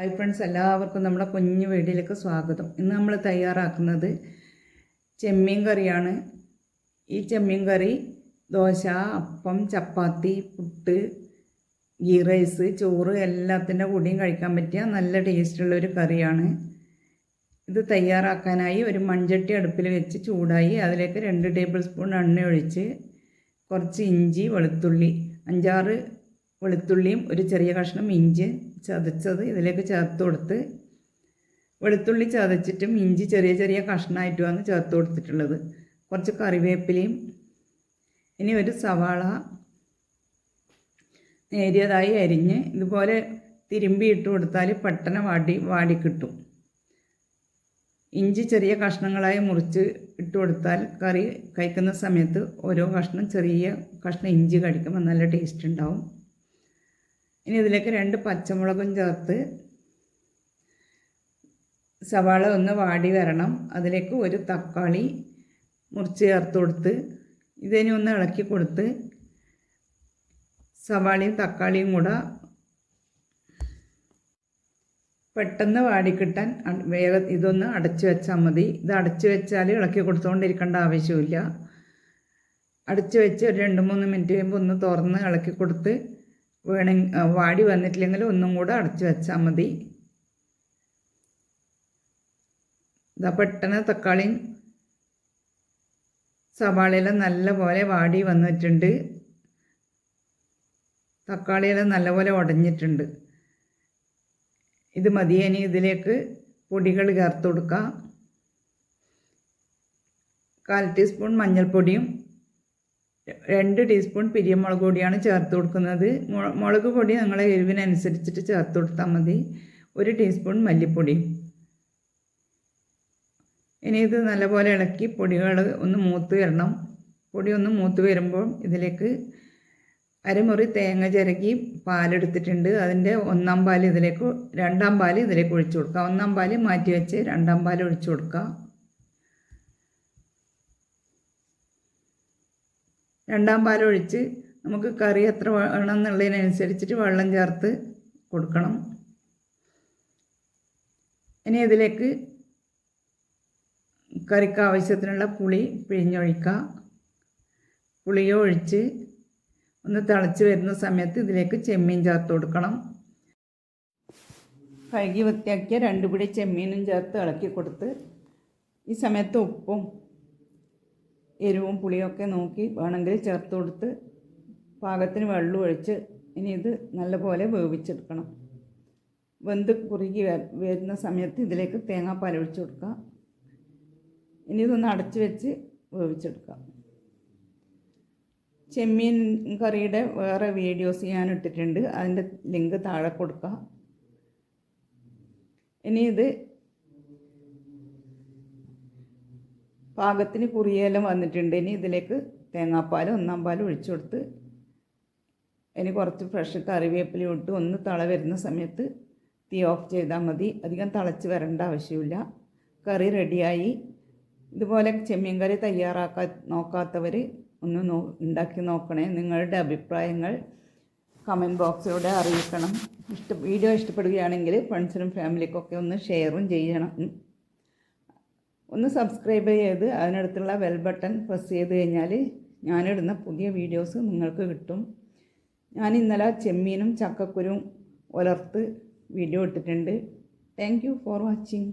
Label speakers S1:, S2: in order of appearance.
S1: Hi friends, എല്ലാവർക്കും നമ്മുടെ കുഞ്ഞു വീഡിയോയിലേക്ക് സ്വാഗതം. ഇന്ന് നമ്മൾ തയ്യാറാക്കുന്നത് ചെമ്മീൻ കറിയാണ്. ഈ ചെമ്മീൻ കറി ദോശ, അപ്പം, ചപ്പാത്തി, പുട്ട്, ഗീ റൈസ്, ചോറ് എല്ലാത്തിൻ്റെ കൂടെയും കഴിക്കാൻ പറ്റിയ നല്ല ടേസ്റ്റുള്ളൊരു കറിയാണ്. ഇത് തയ്യാറാക്കാനായി ഒരു മൺചട്ടി അടുപ്പിൽ വെച്ച് ചൂടായി അതിലേക്ക് 2 ടേബിൾ സ്പൂൺ എണ്ണ ഒഴിച്ച് കുറച്ച് ഇഞ്ചി, വെളുത്തുള്ളി, 5-6 വെളുത്തുള്ളിയും ഒരു ചെറിയ കഷ്ണം ഇഞ്ചി ചതച്ചത് ഇതിലേക്ക് ചേർത്ത് കൊടുത്ത്, വെളുത്തുള്ളി ചതച്ചിട്ടും ഇഞ്ചി ചെറിയ ചെറിയ കഷ്ണമായിട്ടുമാണ് ചേർത്ത് കൊടുത്തിട്ടുള്ളത്. കുറച്ച് കറിവേപ്പിലയും, ഇനി ഒരു സവാള നേരിയതായി അരിഞ്ഞ് ഇതുപോലെ തിരുമ്പി ഇട്ട് കൊടുത്താൽ പെട്ടെന്ന് വാടി കിട്ടും. ഇഞ്ചി ചെറിയ കഷ്ണങ്ങളായി മുറിച്ച് ഇട്ട് കൊടുത്താൽ കറി കഴിക്കുന്ന സമയത്ത് ഓരോ കഷ്ണം ചെറിയ കഷ്ണം ഇഞ്ചി കഴിക്കുമ്പോൾ നല്ല ടേസ്റ്റ് ഉണ്ടാവും. ഇനി ഇതിലേക്ക് 2 പച്ചമുളകും ചേർത്ത് സവാള ഒന്ന് വാടി വരണം. അതിലേക്ക് ഒരു തക്കാളി മുറിച്ച് ചേർത്ത് കൊടുത്ത് ഇതിനെ ഒന്ന് ഇളക്കി കൊടുത്ത് സവാളയും തക്കാളിയും കൂടെ പെട്ടെന്ന് വാടിക്കിട്ടാൻ വേഗം ഇതൊന്ന് അടച്ചു വെച്ചാൽ മതി. ഇത് അടച്ചു വെച്ചാൽ ഇളക്കി കൊടുത്തുകൊണ്ടിരിക്കേണ്ട ആവശ്യമില്ല. അടച്ചു വെച്ച് ഒരു 2-3 മിനിറ്റ് കഴിയുമ്പോൾ ഒന്ന് തുറന്ന് ഇളക്കി കൊടുത്ത് വാടി വന്നിട്ടില്ലെങ്കിൽ ഒന്നും കൂടെ അടച്ചു വെച്ചാൽ മതി. ഇതാ പെട്ടെന്ന് തക്കാളിയും സവാളയെല്ലാം നല്ലപോലെ വാടി വന്നിട്ടുണ്ട്. തക്കാളിയെല്ലാം നല്ലപോലെ ഉടഞ്ഞിട്ടുണ്ട്. ഇത് മതി. ഇനി ഇതിലേക്ക് പൊടികൾ ചേർത്ത് കൊടുക്കാം. 1/4 ടീസ്പൂൺ മഞ്ഞൾപ്പൊടിയും 2 ടീസ്പൂൺ പിരിയമുളക് പൊടിയാണ് ചേർത്ത് കൊടുക്കുന്നത്. മുളക് പൊടി നിങ്ങളെ എരിവിനനുസരിച്ചിട്ട് ചേർത്ത് കൊടുത്താൽ മതി. 1 ടീസ്പൂൺ മല്ലിപ്പൊടിയും. ഇനി ഇത് നല്ലപോലെ ഇളക്കി പൊടികൾ ഒന്ന് മൂത്ത് വരണം. പൊടി ഒന്ന് മൂത്ത് വരുമ്പോൾ ഇതിലേക്ക് അരമുറി തേങ്ങ ചിരകി പാലെടുത്തിട്ടുണ്ട്. അതിൻ്റെ 1/2 പാൽ ഇതിലേക്ക് 2/2 പാൽ ഇതിലേക്ക് ഒഴിച്ചു കൊടുക്കുക. 1/2 പാൽ മാറ്റി വെച്ച് 2/2 പാൽ ഒഴിച്ചു കൊടുക്കുക. 2/2 പാൽ ഒഴിച്ച് നമുക്ക് കറി എത്ര വേണം എന്നുള്ളതിനനുസരിച്ചിട്ട് വെള്ളം ചേർത്ത് കൊടുക്കണം. ഇനി ഇതിലേക്ക് കറിക്ക് ആവശ്യത്തിനുള്ള പുളി പിഴിഞ്ഞൊഴിക്കുക. പുളിയോ ഒഴിച്ച് ഒന്ന് തിളച്ച് വരുന്ന സമയത്ത് ഇതിലേക്ക് ചെമ്മീൻ ചേർത്ത് കൊടുക്കണം. കഴുകി വൃത്തിയാക്കിയ 2 പിടി ചെമ്മീനും ചേർത്ത് ഇളക്കി കൊടുത്ത് ഈ സമയത്ത് ഉപ്പും എരിവും പുളിയൊക്കെ നോക്കി വേണമെങ്കിൽ ചേർത്ത് കൊടുത്ത് പാകത്തിന് വെള്ളം ഒഴിച്ച് ഇനി ഇത് നല്ലപോലെ വേവിച്ചെടുക്കണം. വെന്ത് കുറുകി വരുന്ന സമയത്ത് ഇതിലേക്ക് തേങ്ങാപ്പാൽ ഒഴിച്ച് കൊടുക്കുക. ഇനി ഇതൊന്ന് അടച്ച് വെച്ച് വേവിച്ചെടുക്കാം. ചെമ്മീൻ കറിയുടെ വേറെ വീഡിയോസ് ഞാൻ ഇട്ടിട്ടുണ്ട്. അതിൻ്റെ ലിങ്ക് താഴെ കൊടുക്കുക. ഇനി ഇത് പാകത്തിന് കുറിയെല്ലാം വന്നിട്ടുണ്ട്. ഇനി ഇതിലേക്ക് തേങ്ങാപ്പാൽ 1/2 പാൽ ഒഴിച്ചു കൊടുത്ത് ഇനി കുറച്ച് ഫ്രഷ് കറിവേപ്പില ഇട്ട് ഒന്ന് തള വരുന്ന സമയത്ത് തീ ഓഫ് ചെയ്താൽ മതി. അധികം തിളച്ച് വരേണ്ട ആവശ്യമില്ല. കറി റെഡിയായി. ഇതുപോലെ ചെമ്മീൻ കറി നോക്കാത്തവർ ഒന്ന് ഉണ്ടാക്കി നോക്കണേ. നിങ്ങളുടെ അഭിപ്രായങ്ങൾ കമൻറ്റ് ബോക്സിലൂടെ അറിയിക്കണം. വീഡിയോ ഇഷ്ടപ്പെടുകയാണെങ്കിൽ ഫ്രണ്ട്സിനും ഫാമിലിക്കൊക്കെ ഒന്ന് ഷെയറും ചെയ്യണം. ഒന്ന് സബ്സ്ക്രൈബ് ചെയ്ത് അതിനടുത്തുള്ള ബെൽ ബട്ടൺ പ്രസ് ചെയ്ത് കഴിഞ്ഞാൽ ഞാനിടുന്ന പുതിയ വീഡിയോസ് നിങ്ങൾക്ക് കിട്ടും. ഞാൻ ഇന്നലെ ചെമ്മീനും ചക്കക്കുരും ഉലർത്ത് വീഡിയോ ഇട്ടിട്ടുണ്ട്. Thank you for watching.